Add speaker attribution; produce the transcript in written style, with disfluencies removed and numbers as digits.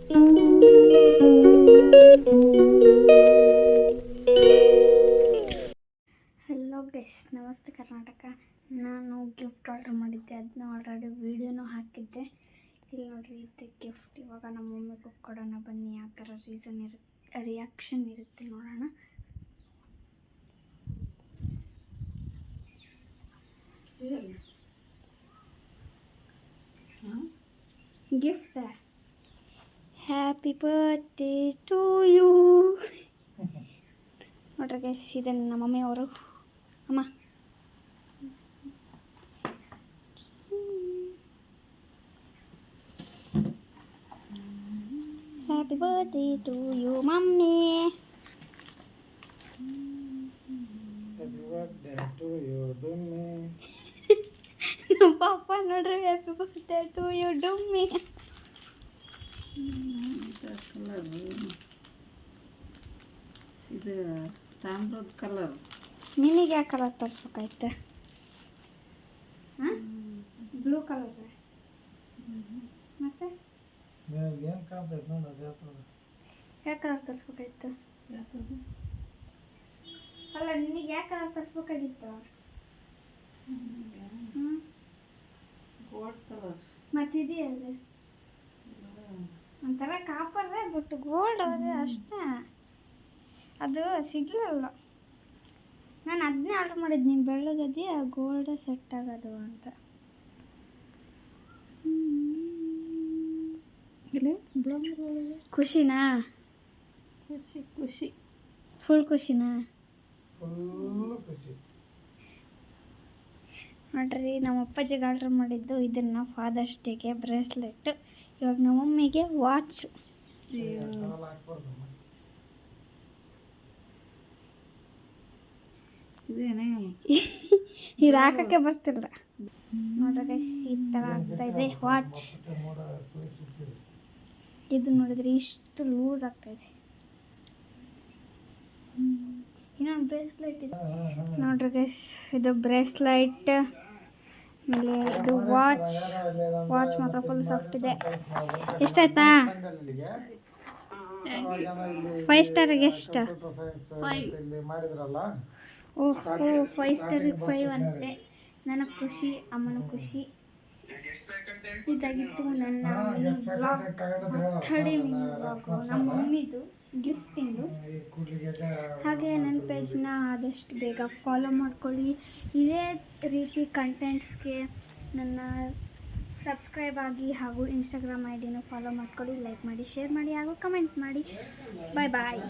Speaker 1: Hello guys, ನಮಸ್ತೆ ಕರ್ನಾಟಕ. ನಾನು gift order ಮಾಡಿದ್ದೆ, ಅದನ್ನ ಆಲ್ರೆಡಿ ವೀಡಿಯೋನೂ ಹಾಕಿದ್ದೆ. ಇಲ್ಲಿ ನೋಡ್ರಿ, ಇದು ಗಿಫ್ಟ್. ಇವಾಗ ನಮ್ಮ ಮಮ್ಮಿಗೂ ಕೊಡೋಣ ಬನ್ನಿ. ಯಾವ ಥರ ರಿಯಾಕ್ಷನ್ ಇರುತ್ತೆ ನೋಡೋಣ. Gift. Happy birthday to you. ನೋಡ್ರಿ ಗೈಸ್, ಇದೆ ನಮ್ಮ ಮಮ್ಮಿ ಅವರು. ಅಮ್ಮ, happy birthday to you mummy.
Speaker 2: Happy birthday to you, Dummy.
Speaker 1: ನಮ್ಮ ಪಾಪ ನೋಡ್ರಿ, ಹ್ಯಾಪಿ ಬರ್ತ್ಡೇ ಟು ಯು ಡುಮ್ಮಿ.
Speaker 3: ಇದು ತಾಮ್ರದ ಕಲರ್.
Speaker 1: ನಿನಗೆ ಯಾವ ಕಲರ್ ತರಿಸ್ಬೇಕಾಯ್ತು? Blue colour. ಮತ್ತೆ
Speaker 2: ಏನು ಕಾಣ್ತೈತೆ ನೋಡಿ, ಅದೇ ಥರ.
Speaker 1: ಯಾವ ಕಲರ್ ತರಿಸ್ಬೇಕಾಯ್ತು? ಅಲ್ಲ, ನಿನಗೆ ಯಾವ ಕಲರ್ ತರಿಸ್ಬೇಕಾಗಿತ್ತು?
Speaker 3: Gold colour.
Speaker 1: ಮತ್ತಿದೆಯಲ್ಲ ಒಂಥರ ಕಾಪರ್ರೆ, ಬಟ್ ಗೋಲ್ಡ್ ಅದೇ ಅಷ್ಟೇ. ಅದು ಸಿಗಲಿಲ್ಲ. ನಾನು ಅದನ್ನೇ ಆರ್ಡ್ರ್ ಮಾಡಿದ್ದು. ನೀನು ಬೆಳ್ಳಗದಿ ಆ ಗೋಲ್ಡ್ ಸೆಟ್ ಆಗೋದು ಅಂತ. ಖುಷಿನಾ?
Speaker 3: ಖುಷಿ
Speaker 1: ಫುಲ್ ಖುಷಿನಾ?
Speaker 2: ಫುಲ್ಲು ಖುಷಿ.
Speaker 1: ನೋಡ್ರಿ, ನಮ್ಮ ಅಪ್ಪಾಜಿಗೆ ಆರ್ಡ್ರ್ ಮಾಡಿದ್ದು ಇದನ್ನು ಫಾದರ್ಸ್ ಡೇಗೆ ಬ್ರೇಸ್ಲೆಟ್. ಇವಾಗ ನಮ್ಮ ಮಮ್ಮಿಗೆ ವಾಚು.
Speaker 3: ಇದೇನೇ
Speaker 1: ಇದು ಹಾಕೋಕ್ಕೆ ಬರ್ತಿಲ್ಲ. ನೋಡ್ರಿ ಗೈಸ್, ಈ ಥರ ಆಗ್ತಾ ಇದೆ ವಾಚ್. ಇದು ನೋಡಿದ್ರೆ ಇಷ್ಟು ಲೂಸ್ ಆಗ್ತಾ ಇದೆ. ಇನ್ನೊಂದು ಬ್ರೇಸ್ಲೈಟ್ ಇದೆ ನೋಡ್ರಿ ಗೈಸ್. ಇದು ಬ್ರೇಸ್ಲೈಟ್, ಆಮೇಲೆ ಇದು ವಾಚ್ ಮಾತ್ರ ಫುಲ್ ಸಾಫ್ಟ್ ಇದೆ. ಎಷ್ಟಾಯ್ತಾ? 5 ಸ್ಟಾರಿಗೆ ಎಷ್ಟು? ಓಹೋ, 5 ಸ್ಟಾರಿಗೆ 5 ಅಂತೆ. ನನಗೆ ಖುಷಿ, ಅಮ್ಮನ ಖುಷಿ. ಇದಾಗಿತ್ತು ನನ್ನ ಬರ್ತಡೇ ಮಿನಿ ವ್ಲಾಗು, ನಮ್ಮ ಮಮ್ಮಿದು ಗಿಫ್ಟಿಂದು. ಹಾಗೆ ನನ್ನ ಪೇಜ್ನ ಆದಷ್ಟು ಬೇಗ ಫಾಲೋ ಮಾಡ್ಕೊಳ್ಳಿ. ಇದೇ ರೀತಿ ಕಂಟೆಂಟ್ಸ್ಗೆ ನನ್ನ ಸಬ್ಸ್ಕ್ರೈಬ್ ಆಗಿ, ಹಾಗೂ ಇನ್ಸ್ಟಾಗ್ರಾಮ್ ಐ ಡಿನೂ ಫಾಲೋ ಮಾಡ್ಕೊಳ್ಳಿ. ಲೈಕ್ ಮಾಡಿ, ಶೇರ್ ಮಾಡಿ ಹಾಗೂ ಕಮೆಂಟ್ ಮಾಡಿ. ಬಾಯ್ ಬಾಯ್.